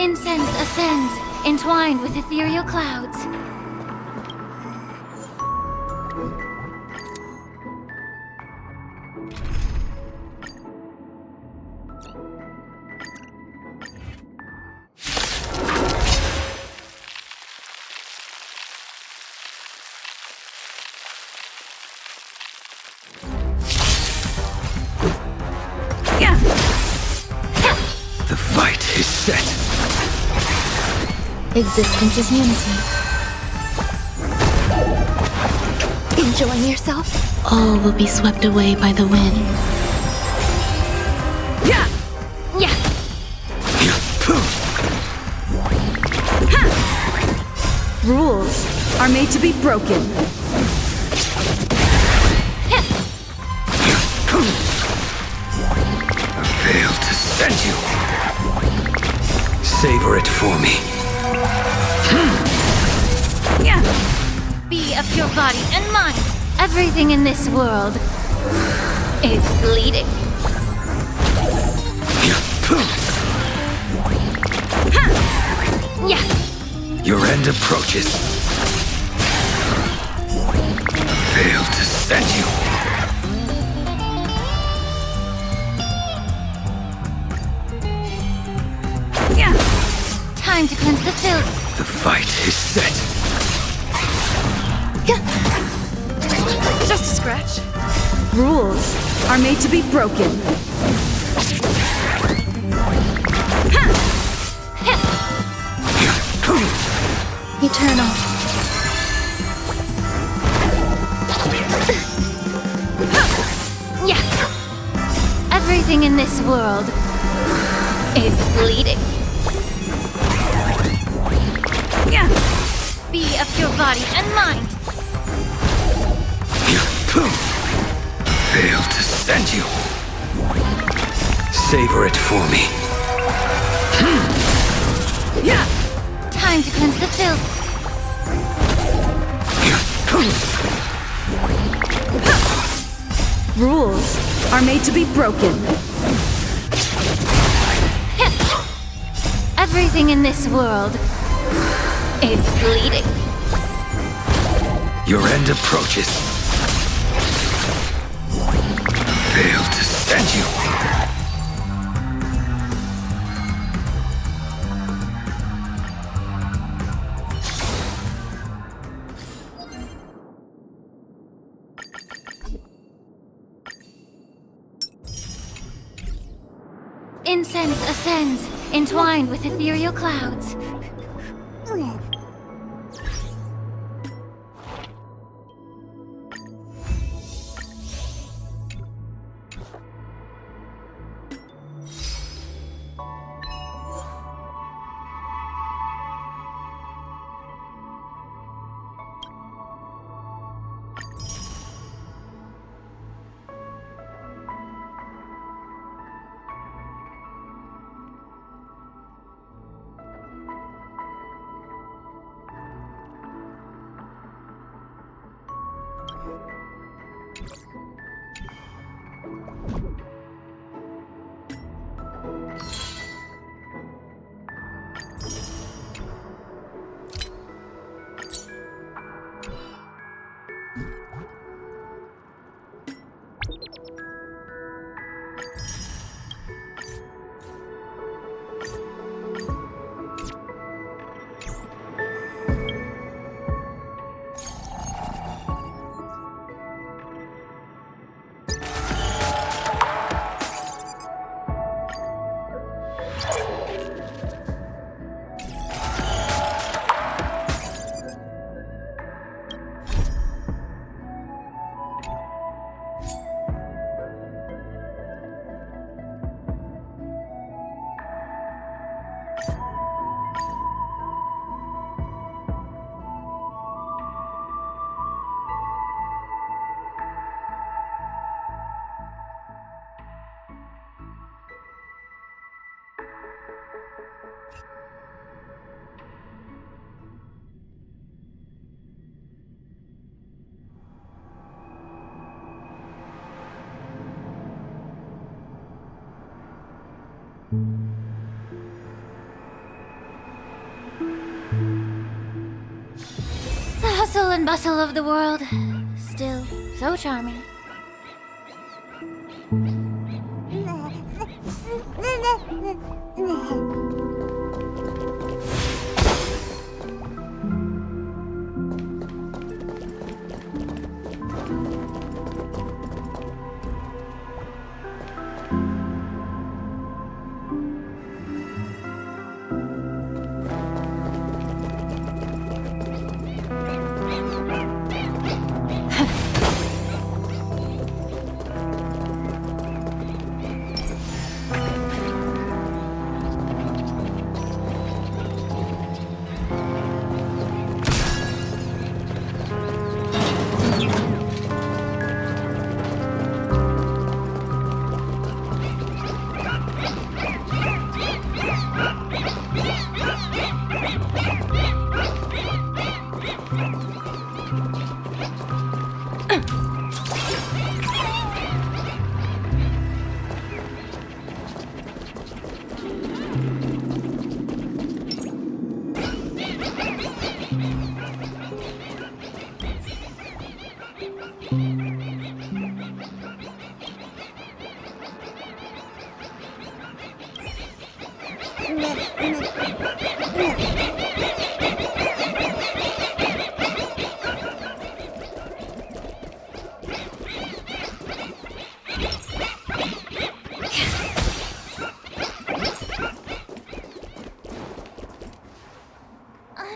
Incense ascends, entwined with ethereal clouds. The fight is set. Existence is unity. Enjoying yourself? All will be swept away by the wind. Yeah. Rules are made to be broken. A veil to send you. Savor it for me. Be of your body and mind. Everything in this world is bleeding. Yeah. Your end approaches. A veil to send you. Time to cleanse the filth. The fight is set. Just a scratch. Rules are made to be broken. Eternal. Yeah. Everything in this world is bleeding. Be of your body and mind. Veil to send you. Savor it for me. Time to cleanse the filth. Rules are made to be broken. Everything in this world is bleeding. Your end approaches. Veil to send you. Incense ascends, entwined with ethereal clouds. and bustle of the world, still so charming.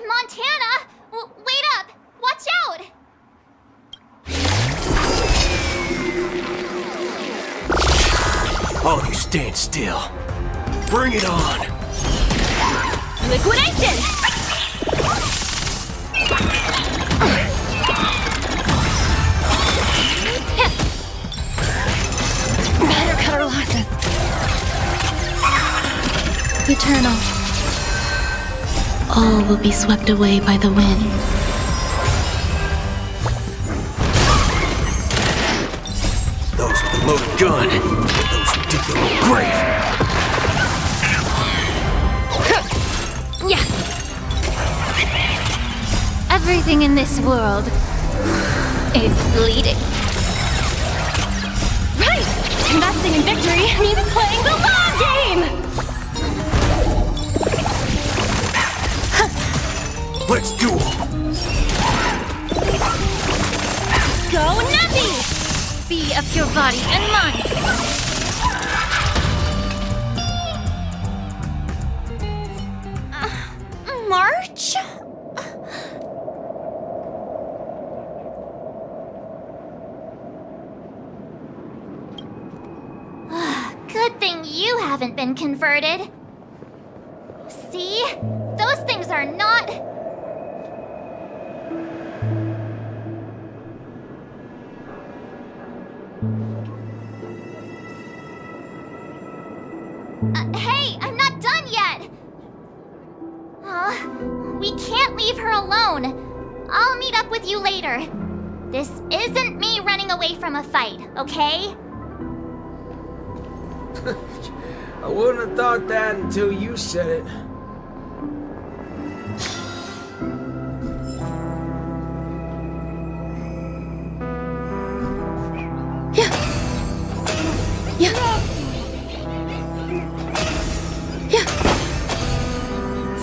Montana! Wait up! Watch out! Oh, you stand still. Bring it on. Liquidation! Better cut our losses. Eternal. All will be swept away by the wind. Those with the loaded gun. Those who dig their own grave. Yeah. Everything in this world is bleeding. Right! Investing in victory means playing the long game! Let's duel. Go Navi! Be of your body and mind. March? Good thing you haven't been converted. See? Those things are not... Hey, I'm not done yet! We can't leave her alone. I'll meet up with you later. This isn't me running away from a fight, okay? I wouldn't have thought that until you said it.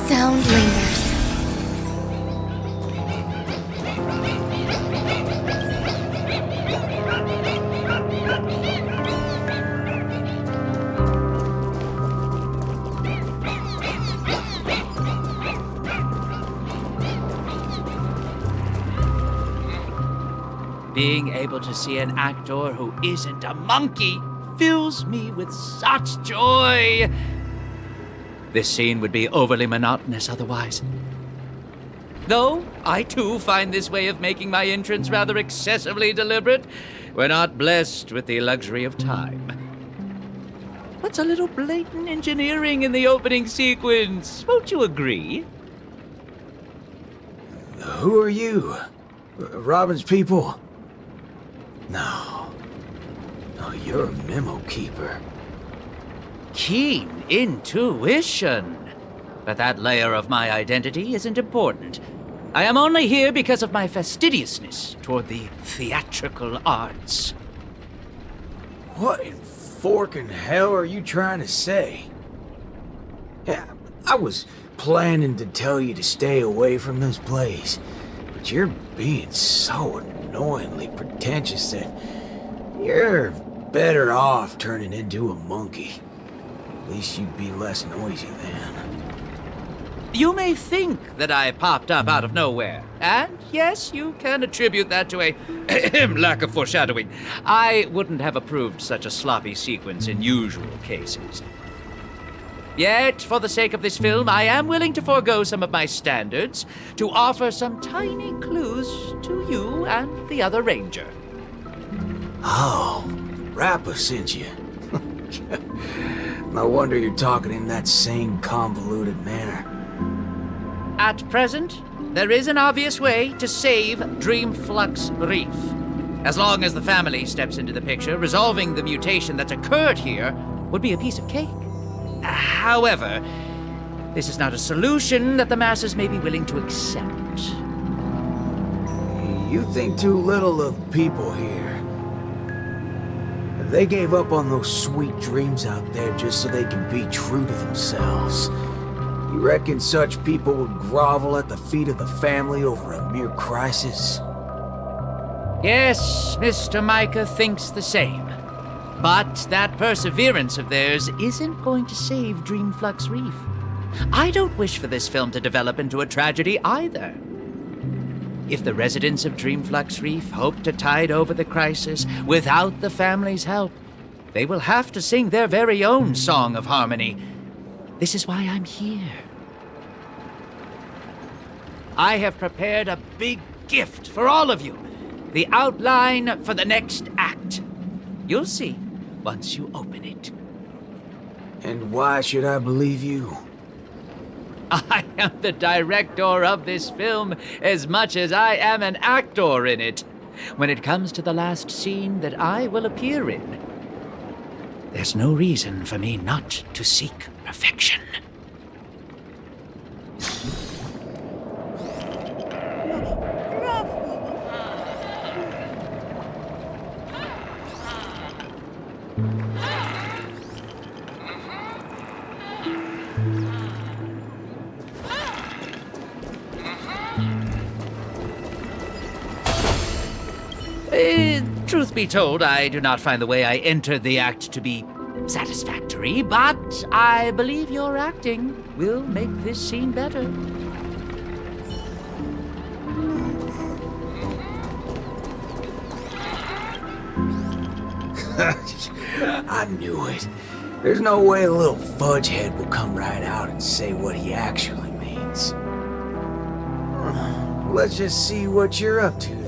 Sound lingers. Being able to see an actor who isn't a monkey fills me with such joy. This scene would be overly monotonous otherwise. Though I too find this way of making my entrance rather excessively deliberate. We're not blessed with the luxury of time. What's a little blatant engineering in the opening sequence? Won't you agree? Who are you? Robin's people? No. No, you're a memo keeper. Keen intuition. But that layer of my identity isn't important. I am only here because of my fastidiousness toward the theatrical arts. What in forking hell are you trying to say? Yeah, I was planning to tell you to stay away from this place, but you're being so annoyingly pretentious that you're better off turning into a monkey. At least you'd be less noisy then. You may think that I popped up out of nowhere, and yes, you can attribute that to a lack of foreshadowing. I wouldn't have approved such a sloppy sequence in usual cases. Yet, for the sake of this film, I am willing to forego some of my standards to offer some tiny clues to you and the other ranger. Oh, Rappa sent you. No wonder you're talking in that same convoluted manner. At present, there is an obvious way to save Dreamflux Reef. As long as the family steps into the picture, resolving the mutation that's occurred here would be a piece of cake. However, this is not a solution that the masses may be willing to accept. You think too little of people here. They gave up on those sweet dreams out there just so they can be true to themselves. You reckon such people would grovel at the feet of the family over a mere crisis? Yes, Mr. Micah thinks the same. But that perseverance of theirs isn't going to save Dreamflux Reef. I don't wish for this film to develop into a tragedy either. If the residents of Dreamflux Reef hope to tide over the crisis without the family's help, they will have to sing their very own song of harmony. This is why I'm here. I have prepared a big gift for all of you. The outline for the next act. You'll see once you open it. And why should I believe you? I am the director of this film as much as I am an actor in it. When it comes to the last scene that I will appear in, there's no reason for me not to seek perfection. Truth be told, I do not find the way I entered the act to be satisfactory, but I believe your acting will make this scene better. I knew it. There's no way a little fudgehead will come right out and say what he actually means. Let's just see what you're up to then.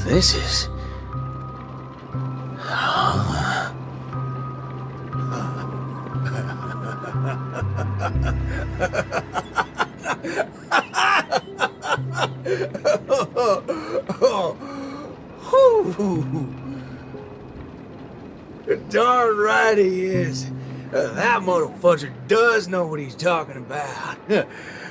This is... Darn right he is. That motherfucker does know what he's talking about.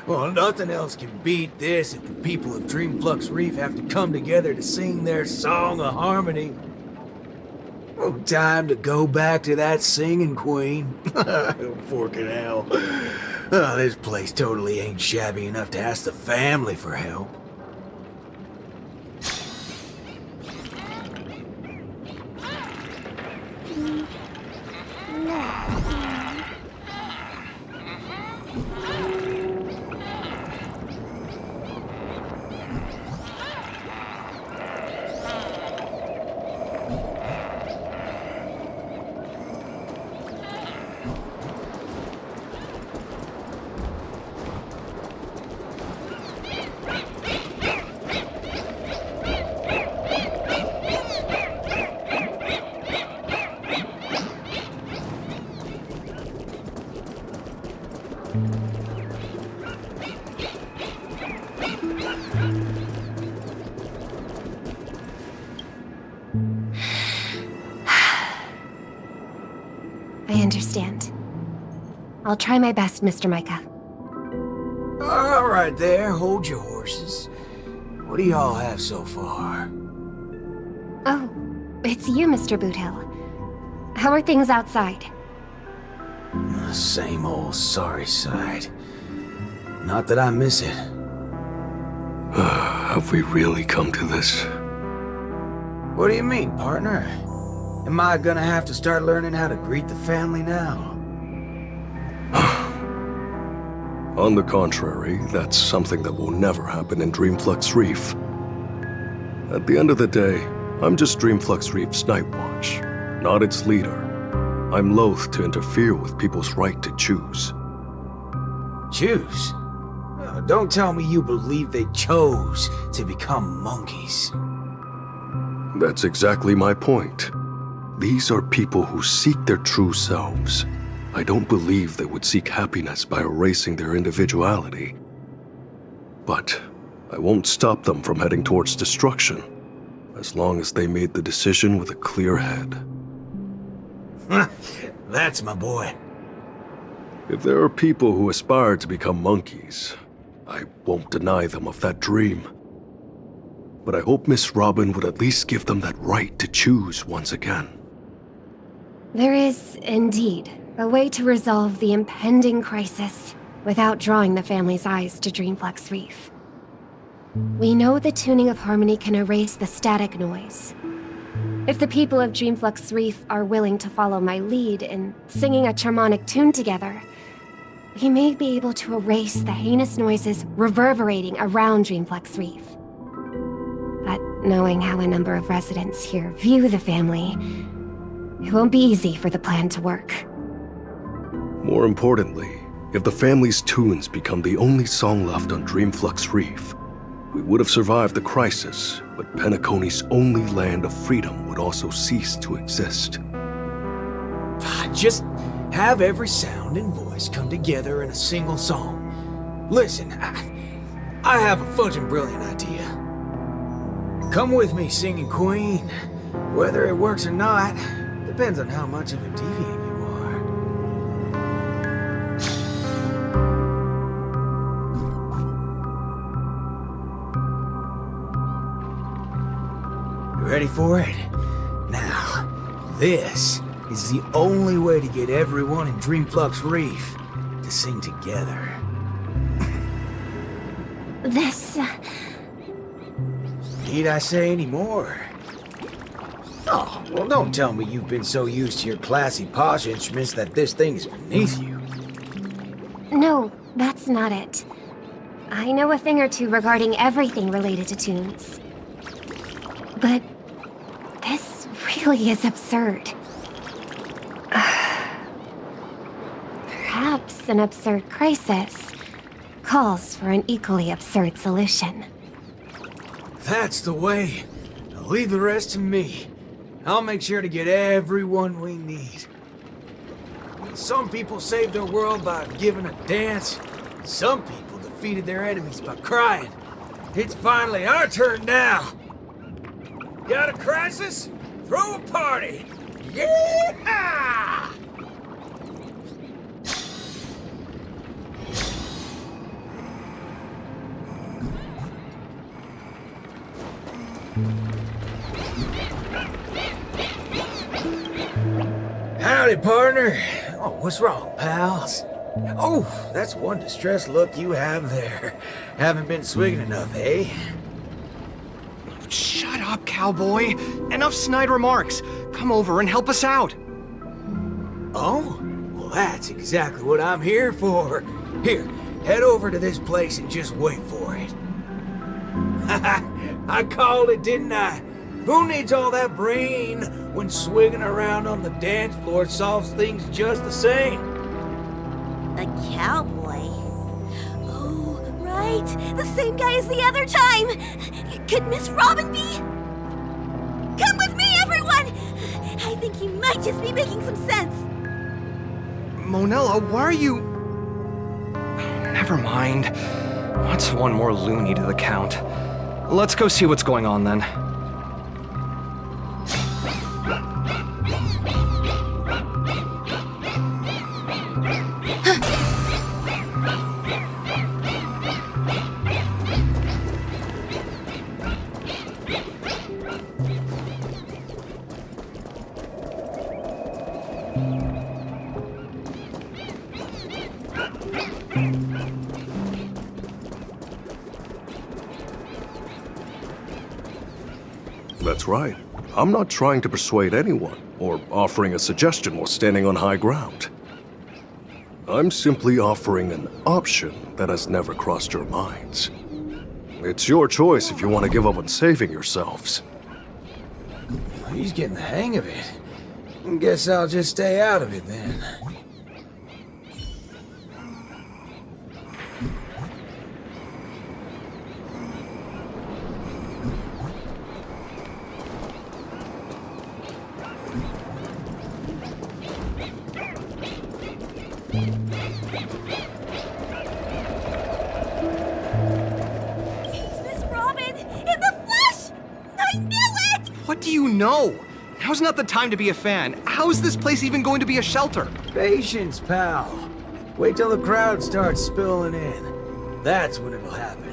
Well, nothing else can beat this if the people of Dreamflux Reef have to come together to sing their song of harmony. Oh, time to go back to that singing queen. Forking hell. Oh, this place totally ain't shabby enough to ask the family for help. I understand. I'll try my best, Mr. Micah. All right there, hold your horses. What do y'all have so far? Oh, it's you, Mr. Boothill. How are things outside? Same old sorry sight. Not that I miss it. Have we really come to this? What do you mean, partner? Am I gonna have to start learning how to greet the family now? On the contrary, that's something that will never happen in Dreamflux Reef. At the end of the day, I'm just Dreamflux Reef's Night Watch, not its leader. I'm loath to interfere with people's right to choose. Choose? Don't tell me you believe they chose to become monkeys. That's exactly my point. These are people who seek their true selves. I don't believe they would seek happiness by erasing their individuality. But I won't stop them from heading towards destruction, as long as they made the decision with a clear head. That's my boy. If there are people who aspire to become monkeys, I won't deny them of that dream. But I hope Miss Robin would at least give them that right to choose once again. There is, indeed, a way to resolve the impending crisis without drawing the family's eyes to Dreamflux Reef. We know the tuning of harmony can erase the static noise. If the people of Dreamflux Reef are willing to follow my lead in singing a charmonic tune together, we may be able to erase the heinous noises reverberating around Dreamflux Reef. But knowing how a number of residents here view the family, it won't be easy for the plan to work. More importantly, if the family's tunes become the only song left on Dreamflux Reef, we would have survived the crisis, but Penacony's only land of freedom would also cease to exist. Just have every sound and voice come together in a single song. Listen, I have a fudging brilliant idea. Come with me, singing queen. Whether it works or not, depends on how much of a deviant you are. You ready for it? Now, this is the only way to get everyone in Dreamflux Reef to sing together. This... Need I say any more? Oh, well, don't tell me you've been so used to your classy, posh instruments that this thing is beneath you. No, that's not it. I know a thing or two regarding everything related to tunes. But this really is absurd. Perhaps an absurd crisis calls for an equally absurd solution. That's the way. Now leave the rest to me. I'll make sure to get everyone we need. Some people saved their world by giving a dance. Some people defeated their enemies by crying. It's finally our turn now. Got a crisis? Throw a party! Yeah! Howdy, partner. Oh, what's wrong, pals? Oh, that's one distressed look you have there. Haven't been swigging enough, eh? Shut up, cowboy. Enough snide remarks. Come over and help us out. Oh? Well, that's exactly what I'm here for. Here, head over to this place and just wait for it. I called it, didn't I? Who needs all that brain when swigging around on the dance floor solves things just the same? A cowboy? Oh, right. The same guy as the other time. Could Miss Robin be? Come with me, everyone! I think he might just be making some sense. Monella, why are you... Never mind. What's one more loony to the count? Let's go see what's going on then. That's right. I'm not trying to persuade anyone or offering a suggestion while standing on high ground. I'm simply offering an option that has never crossed your minds. It's your choice if you want to give up on saving yourselves. He's getting the hang of it. Guess I'll just stay out of it then. It's Miss Robin in the flesh! I knew it! What do you know? Now's not the time to be a fan. How is this place even going to be a shelter? Patience, pal. Wait till the crowd starts spilling in. That's when it'll happen.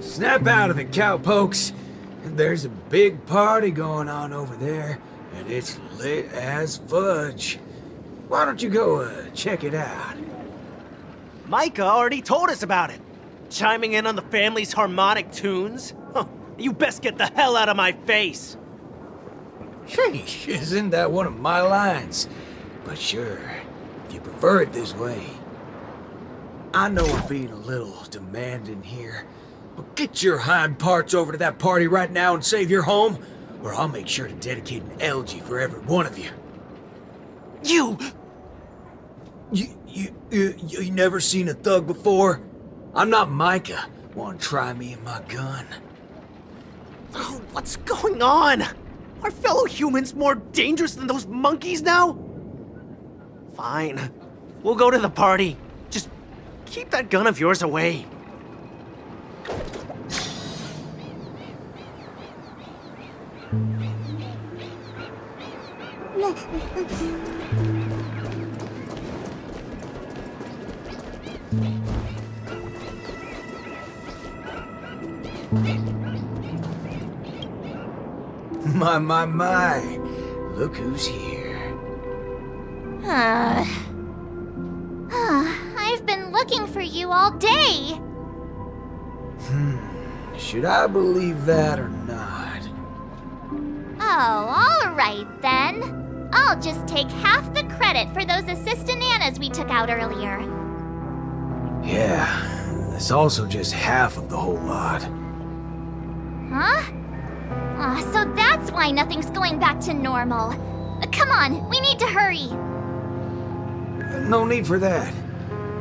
Snap out of it, cowpokes. There's a big party going on over there, and it's lit as fudge. Why don't you go check it out? Micah already told us about it. Chiming in on the family's harmonic tunes? Huh, you best get the hell out of my face. Sheesh, isn't that one of my lines? But sure, if you prefer it this way. I know I'm being a little demanding here, but get your hind parts over to that party right now and save your home, or I'll make sure to dedicate an elegy for every one of you. You never seen a thug before? I'm not Micah. Want to try me and my gun? Oh, what's going on? Are fellow humans more dangerous than those monkeys now? Fine. We'll go to the party. Just keep that gun of yours away. My. Look who's here. I've been looking for you all day. Should I believe that or not? Oh, all right then. I'll just take half the credit for those assistant Annas we took out earlier. Yeah, it's also just half of the whole lot. Huh? So that's why nothing's going back to normal. Come on, we need to hurry. No need for that.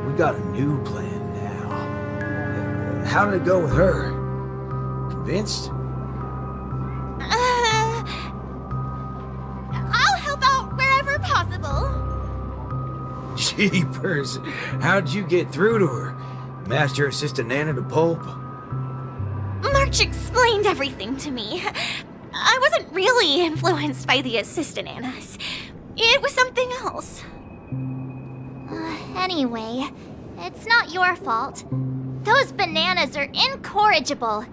We got a new plan now. How did it go with her? Convinced? I'll help out wherever possible. Jeepers, how'd you get through to her? Master Assistant Nana to Pulp? March explained everything to me. I wasn't really influenced by the assistant Annas. It was something else. Anyway, it's not your fault. Those bananas are incorrigible,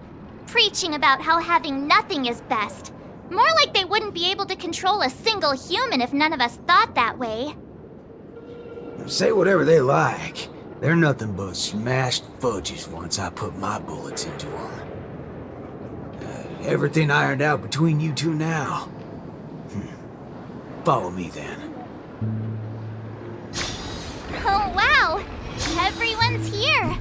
preaching about how having nothing is best. More like they wouldn't be able to control a single human if none of us thought that way. Say whatever they like. They're nothing but smashed fudges once I put my bullets into them. Everything ironed out between you two now. Follow me then. Oh wow! Everyone's here!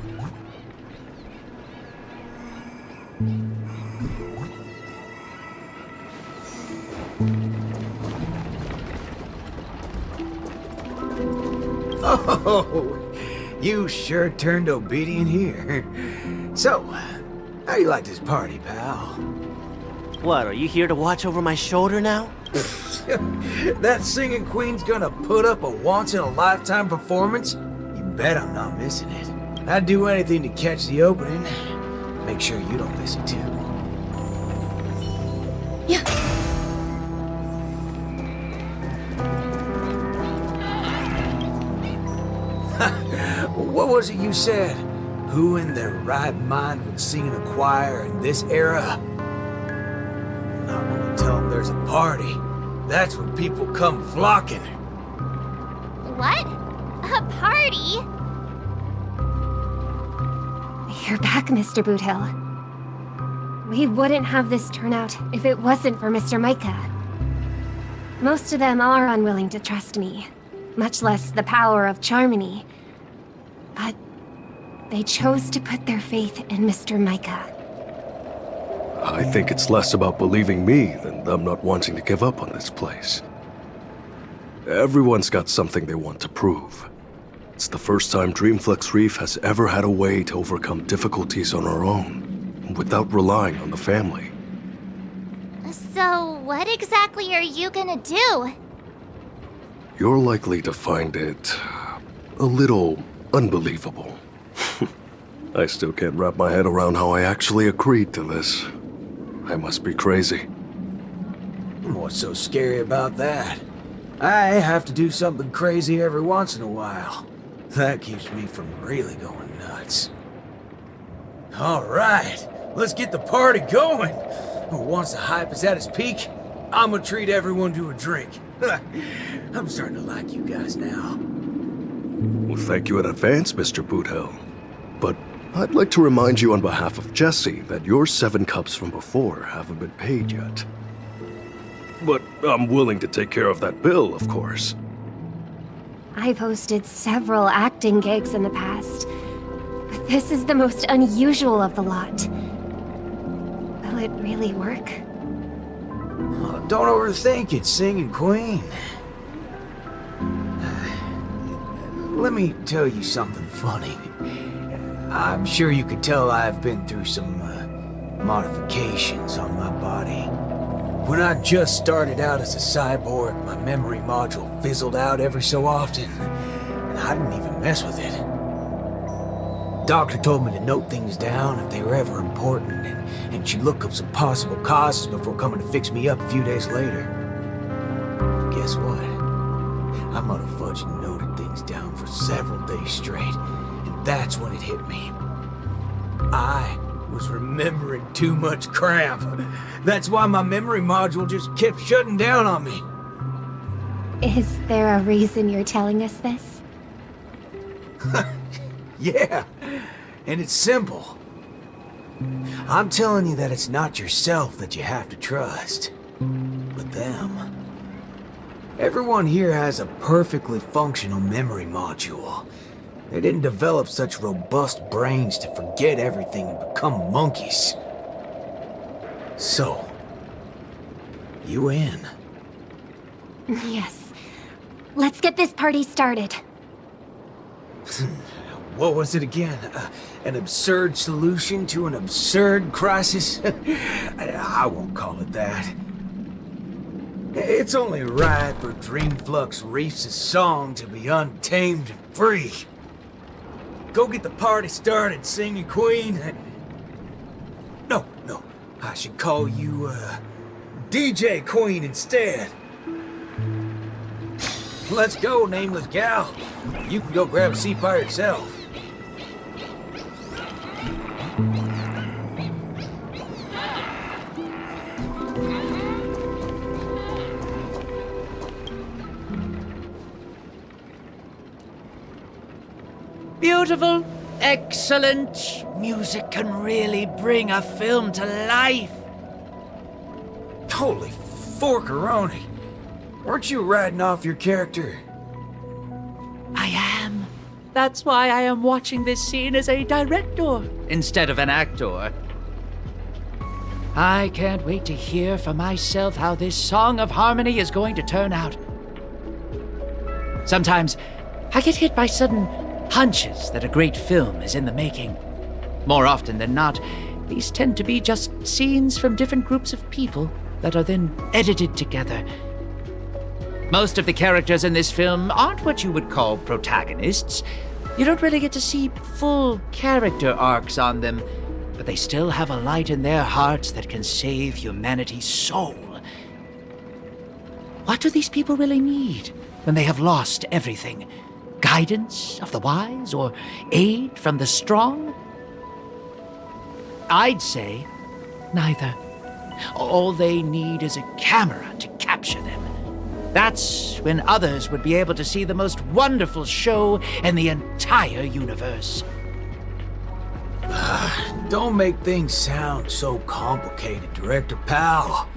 Oh, you sure turned obedient here. So, how you like this party, pal? What, are you here to watch over my shoulder now? That singing queen's gonna put up a once-in-a-lifetime performance? You bet I'm not missing it. I'd do anything to catch the opening. Make sure you don't miss it, too. Yeah. What was it you said? Who in their right mind would sing in a choir in this era? Not when you tell them there's a party. That's when people come flocking. What? A party? You're back, Mr. Boothill. We wouldn't have this turnout if it wasn't for Mr. Micah. Most of them are unwilling to trust me, much less the power of Charmony. But they chose to put their faith in Mr. Micah. I think it's less about believing me than them not wanting to give up on this place. Everyone's got something they want to prove. It's the first time Dreamflex Reef has ever had a way to overcome difficulties on our own, without relying on the family. So, what exactly are you gonna do? You're likely to find it a little unbelievable. I still can't wrap my head around how I actually agreed to this. I must be crazy. What's so scary about that? I have to do something crazy every once in a while. That keeps me from really going nuts. All right, let's get the party going. Once the hype is at its peak, I'm gonna treat everyone to a drink. I'm starting to like you guys now. Well, thank you in advance, Mr. Boothill. But I'd like to remind you on behalf of Jesse that your 7 cups from before haven't been paid yet. But I'm willing to take care of that bill, of course. I've hosted several acting gigs in the past, but this is the most unusual of the lot. Will it really work? Oh, don't overthink it, Singing Queen. Let me tell you something funny. I'm sure you could tell I've been through some modifications on my body. When I just started out as a cyborg, my memory module fizzled out every so often, and I didn't even mess with it. Doctor told me to note things down if they were ever important, and she'd look up some possible causes before coming to fix me up a few days later. Guess what? I motherfudging noted things down for several days straight, and that's when it hit me. I was remembering too much crap. That's why my memory module just kept shutting down on me. Is there a reason you're telling us this? Yeah, and it's simple. I'm telling you that it's not yourself that you have to trust, but them. Everyone here has a perfectly functional memory module. They didn't develop such robust brains to forget everything and become monkeys. So, you in? Yes. Let's get this party started. What was it again? An absurd solution to an absurd crisis? I won't call it that. It's only right for Dreamflux Reef's song to be untamed and free. Go get the party started, Singing Queen. No, I should call you, DJ Queen instead. Let's go, nameless gal. You can go grab a seat by yourself. Beautiful, excellent. Music can really bring a film to life. Holy forkaroni. Weren't you riding off your character? I am. That's why I am watching this scene as a director instead of an actor. I can't wait to hear for myself how this song of harmony is going to turn out. Sometimes I get hit by sudden hunches that a great film is in the making. More often than not, these tend to be just scenes from different groups of people that are then edited together. Most of the characters in this film aren't what you would call protagonists. You don't really get to see full character arcs on them, but they still have a light in their hearts that can save humanity's soul. What do these people really need when they have lost everything? Guidance of the wise or aid from the strong? I'd say neither. All they need is a camera to capture them. That's when others would be able to see the most wonderful show in the entire universe. Don't make things sound so complicated, Director Powell.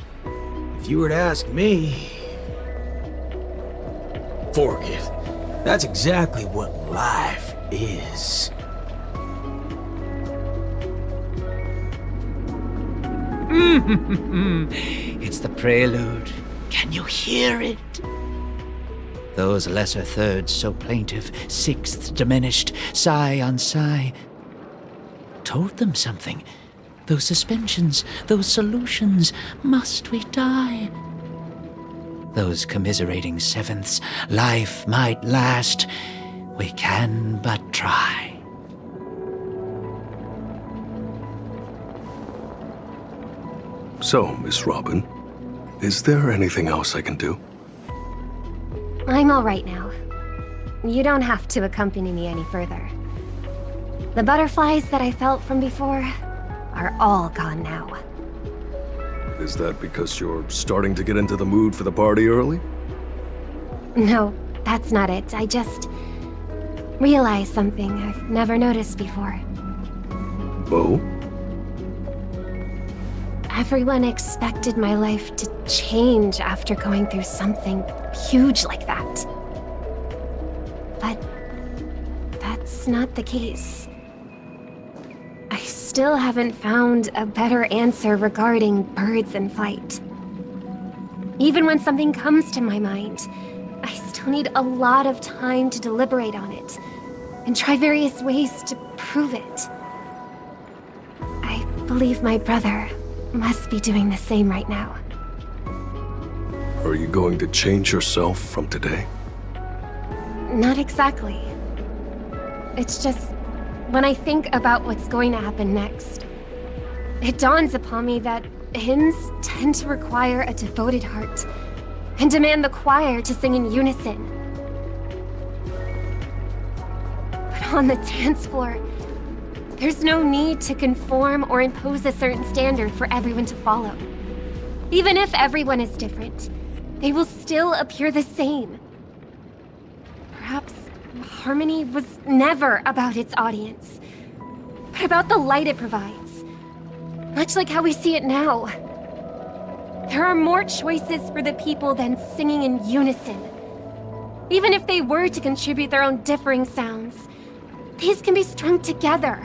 If you were to ask me... Forget. That's exactly what life is. It's the prelude. Can you hear it? Those lesser thirds so plaintive, sixths diminished, sigh on sigh, told them something. Those suspensions, those solutions, must we die? Those commiserating sevenths, life might last, we can but try. So, Miss Robin, is there anything else I can do? I'm all right now. You don't have to accompany me any further. The butterflies that I felt from before are all gone now. Is that because you're starting to get into the mood for the party early? No, that's not it. I just realized something I've never noticed before. Oh? Everyone expected my life to change after going through something huge like that. But that's not the case. I still haven't found a better answer regarding birds in flight. Even when something comes to my mind, I still need a lot of time to deliberate on it and try various ways to prove it. I believe my brother must be doing the same right now. Are you going to change yourself from today? Not exactly. It's just, when I think about what's going to happen next, it dawns upon me that hymns tend to require a devoted heart and demand the choir to sing in unison. But on the dance floor, there's no need to conform or impose a certain standard for everyone to follow. Even if everyone is different, they will still appear the same. Perhaps harmony was never about its audience, but about the light it provides. Much like how we see it now. There are more choices for the people than singing in unison. Even if they were to contribute their own differing sounds, these can be strung together.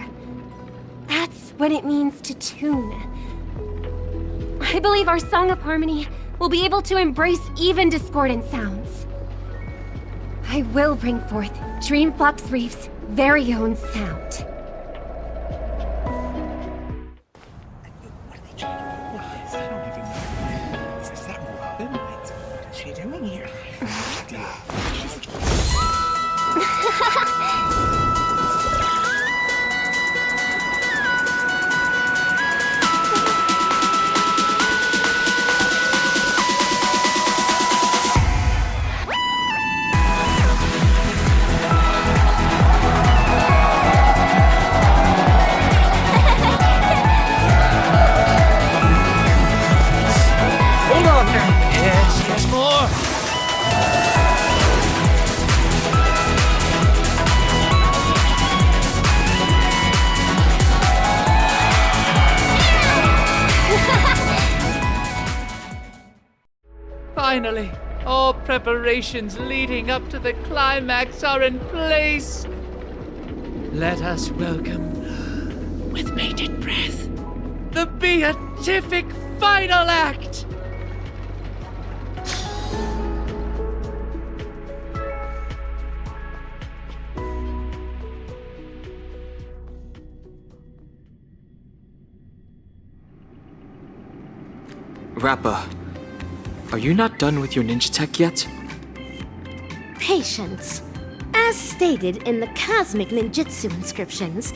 That's what it means to tune. I believe our Song of Harmony will be able to embrace even discordant sounds. I will bring forth Dreamflux Reef's very own sound. What are they trying to do? I don't even know. Is that Robin? What's she doing here? Finally, all preparations leading up to the climax are in place. Let us welcome, with bated breath, the beatific final act. Rappa, are you not done with your ninja tech yet? Patience. As stated in the cosmic ninjutsu inscriptions,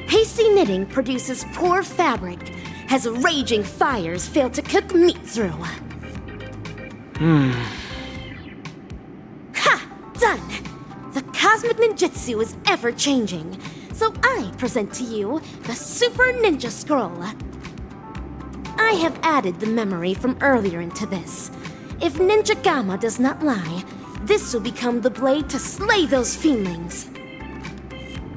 hasty knitting produces poor fabric, as raging fires fail to cook meat through. Ha! Done! The cosmic ninjutsu is ever-changing, so I present to you the Super Ninja Scroll. I have added the memory from earlier into this. If Ninja Gamma does not lie, this will become the blade to slay those fiendlings.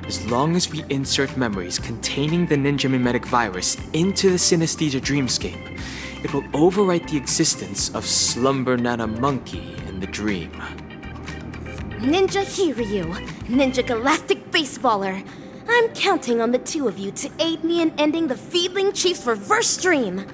As long as we insert memories containing the ninja mimetic virus into the synesthesia dreamscape, it will overwrite the existence of Slumber Nana Monkey in the dream. Ninja Hiryu, Ninja Galactic Baseballer. I'm counting on the two of you to aid me in ending the Feedling Chief's reverse dream.